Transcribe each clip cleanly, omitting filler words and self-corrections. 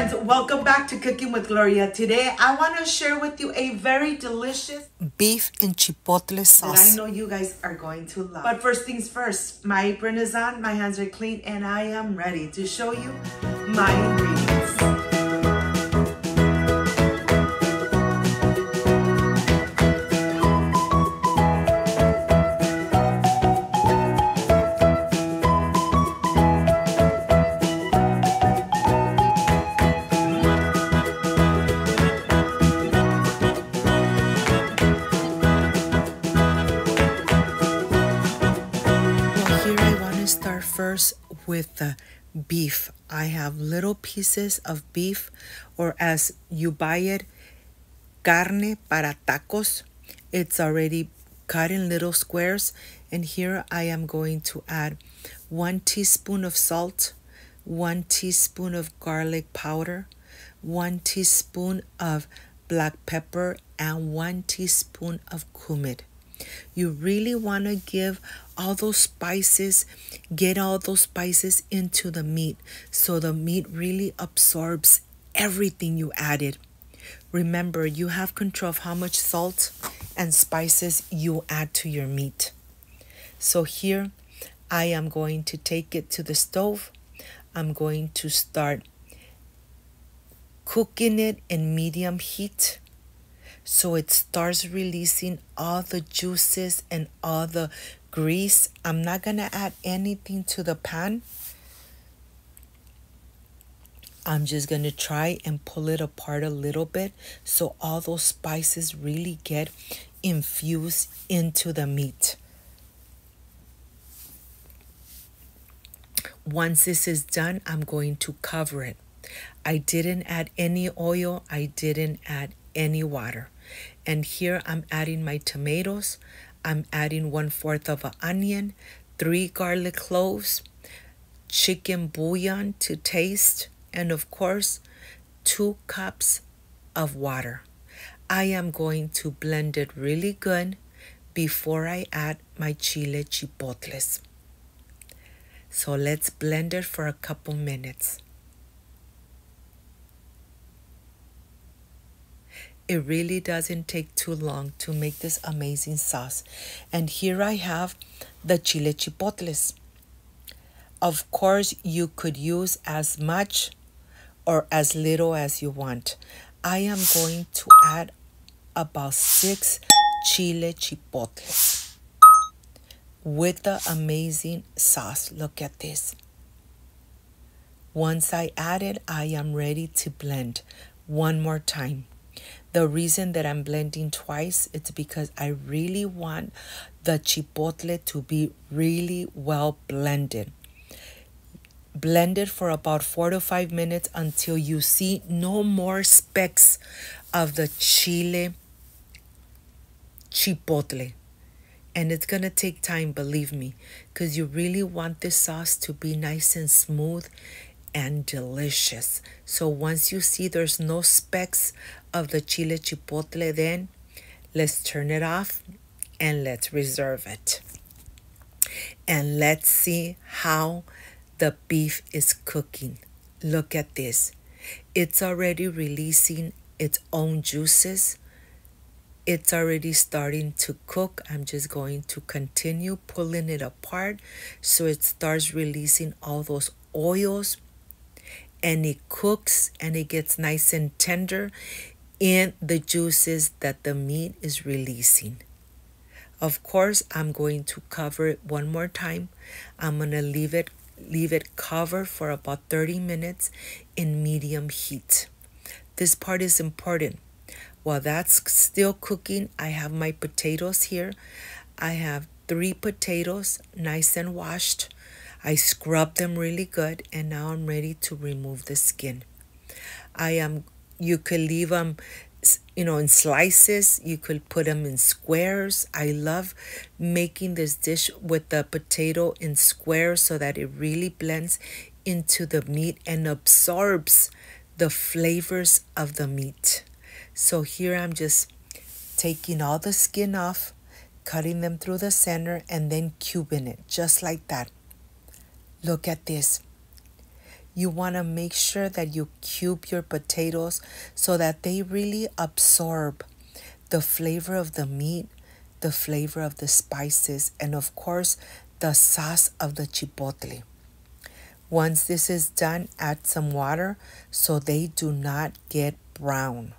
friends, welcome back to Cooking with Gloria. Today I want to share with you a very delicious beef and chipotle sauce that I know you guys are going to love. But first things first, my apron is on, my hands are clean, and I am ready to show you my ingredients. Start first with the beef. I have little pieces of beef, or as you buy it, carne para tacos. It's already cut in little squares, and here I am going to add 1 teaspoon of salt, 1 teaspoon of garlic powder, 1 teaspoon of black pepper, and 1 teaspoon of cumin. You really want to get all those spices into the meat so the meat really absorbs everything you added. Remember, you have control of how much salt and spices you add to your meat. So here I am going to take it to the stove. I'm going to start cooking it in medium heat, so it starts releasing all the juices and all the grease. I'm not going to add anything to the pan. I'm just going to try and pull it apart a little bit so all those spices really get infused into the meat. Once this is done, I'm going to cover it. I didn't add any oil. I didn't add any water. And here I'm adding my tomatoes. I'm adding 1/4 of an onion, 3 garlic cloves, chicken bouillon to taste, and of course 2 cups of water. I am going to blend it really good before I add my chile chipotles. So let's blend it for a couple minutes. It really doesn't take too long to make this amazing sauce. And here I have the chile chipotles. Of course, you could use as much or as little as you want. I am going to add about 6 chile chipotles with the amazing sauce. Look at this. Once I add it, I am ready to blend one more time. The reason that I'm blending twice, it's because I really want the chipotle to be really well blended. Blend it for about 4 to 5 minutes until you see no more specks of the chile chipotle. And it's going to take time, believe me, because you really want this sauce to be nice and smooth and delicious. So once you see there's no specks of the chile chipotle, then let's turn it off and let's reserve it. And let's see how the beef is cooking. Look at this. It's already releasing its own juices. It's already starting to cook. I'm just going to continue pulling it apart so it starts releasing all those oils, and it cooks and it gets nice and tender in the juices that the meat is releasing. Of course, I'm going to cover it one more time. I'm going to leave it covered for about 30 minutes in medium heat. This part is important. While that's still cooking, I have my potatoes here. I have 3 potatoes, nice and washed. I scrubbed them really good, and now I'm ready to remove the skin. You could leave them, in slices. You could put them in squares. I love making this dish with the potato in squares so that it really blends into the meat and absorbs the flavors of the meat. So here I'm just taking all the skin off, cutting them through the center, and then cubing it just like that. Look at this. You want to make sure that you cube your potatoes so that they really absorb the flavor of the meat, the flavor of the spices, and of course, the sauce of the chipotle. Once this is done, add some water so they do not get brown.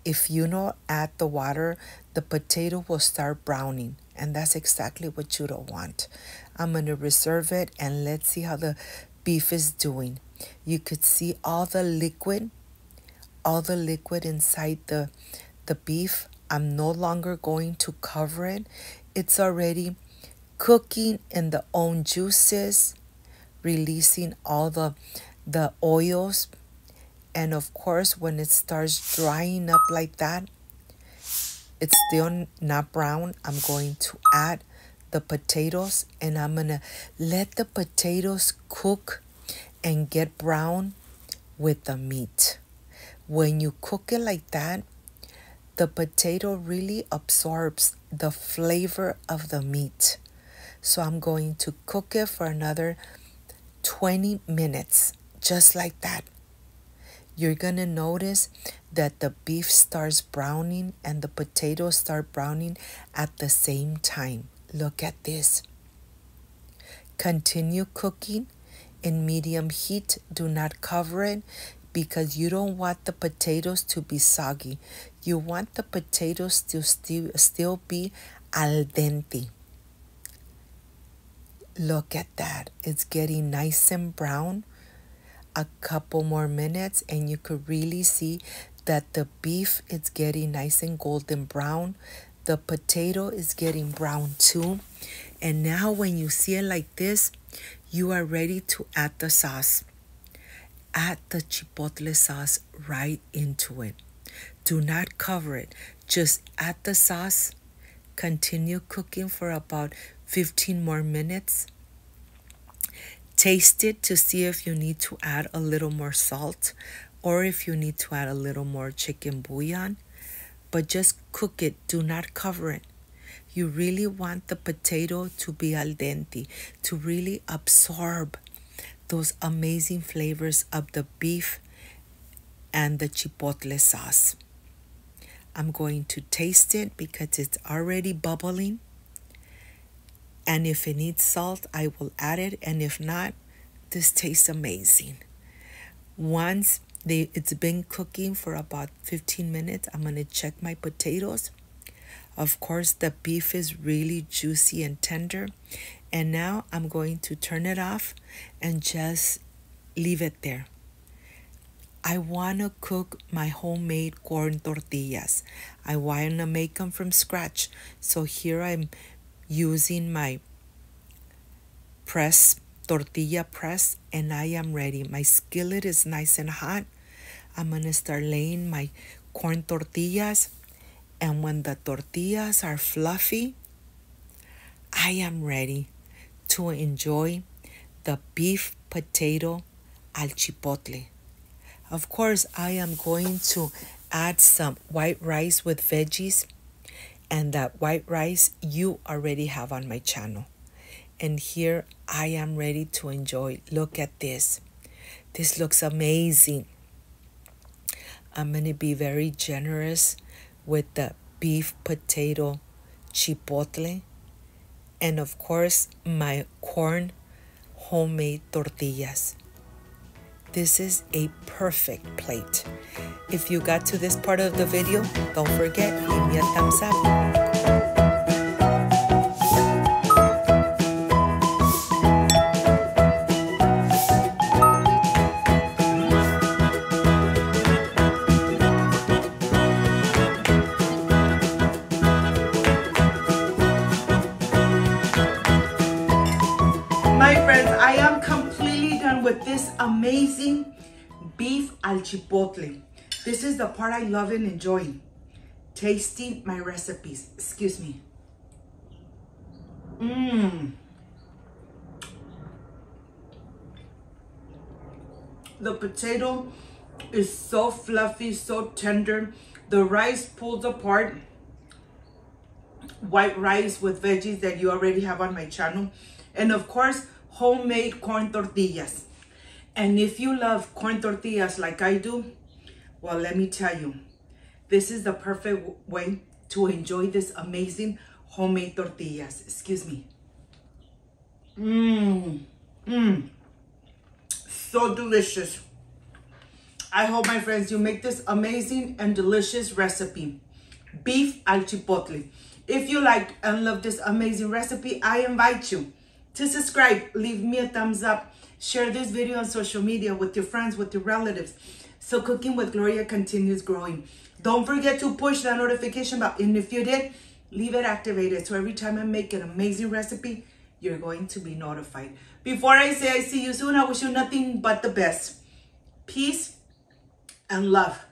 If you don't add the water, the potato will start browning, and that's exactly what you don't want. I'm going to reserve it, and let's see how the beef is doing. You could see all the liquid inside the beef. I'm no longer going to cover it. It's already cooking in the own juices, releasing all the oils. And of course, when it starts drying up like that, it's still not brown. I'm going to add the potatoes, and I'm going to let the potatoes cook and get brown with the meat. When you cook it like that, the potato really absorbs the flavor of the meat. So I'm going to cook it for another 20 minutes, just like that. You're going to notice that the beef starts browning and the potatoes start browning at the same time. Look at this. Continue cooking in medium heat. Do not cover it because you don't want the potatoes to be soggy. You want the potatoes to still be al dente. Look at that. It's getting nice and brown. A couple more minutes and you could really see that the beef is getting nice and golden brown. The potato is getting brown too. And now when you see it like this, you are ready to add the sauce. Add the chipotle sauce right into it. Do not cover it. Just add the sauce. Continue cooking for about 15 more minutes. Taste it to see if you need to add a little more salt or if you need to add a little more chicken bouillon. But just cook it. Do not cover it. You really want the potato to be al dente, to really absorb those amazing flavors of the beef and the chipotle sauce. I'm going to taste it because it's already bubbling. And if it needs salt, I will add it. And if not, this tastes amazing. Once it's been cooking for about 15 minutes, I'm going to check my potatoes. Of course, the beef is really juicy and tender. And now I'm going to turn it off and just leave it there. I want to cook my homemade corn tortillas. I want to make them from scratch. So here I'm using my tortilla press, and I am ready. My skillet is nice and hot. I'm going to start laying my corn tortillas, and when the tortillas are fluffy, I am ready to enjoy the beef potato al chipotle. Of course, I am going to add some white rice with veggies, and that white rice you already have on my channel. And here I am ready to enjoy. Look at this. This looks amazing. I'm going to be very generous with the beef potato chipotle. And of course, my corn homemade tortillas. This is a perfect plate. If you got to this part of the video, don't forget, leave me a thumbs up. My friends, I am completely done with this amazing beef al chipotle. This is the part I love and enjoy. Tasting my recipes. Excuse me. The potato is so fluffy, so tender. The rice pulls apart. White rice with veggies that you already have on my channel. And of course, homemade corn tortillas. And if you love corn tortillas like I do, well, let me tell you, this is the perfect way to enjoy this amazing homemade tortillas. Excuse me. So delicious. I hope, my friends, you make this amazing and delicious recipe, beef al chipotle. If you like and love this amazing recipe, I invite you to subscribe, leave me a thumbs up, share this video on social media with your friends, with your relatives, so Cooking with Gloria continues growing. Don't forget to push that notification bell, and if you did, leave it activated, so every time I make an amazing recipe, you're going to be notified. Before I say I see you soon, I wish you nothing but the best. Peace and love.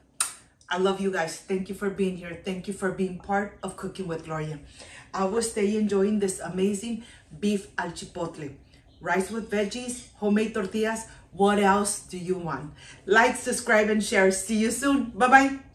I love you guys. Thank you for being here. Thank you for being part of Cooking with Gloria. I will stay enjoying this amazing beef al chipotle. Rice with veggies, homemade tortillas. What else do you want? Like, subscribe, and share. See you soon. Bye-bye.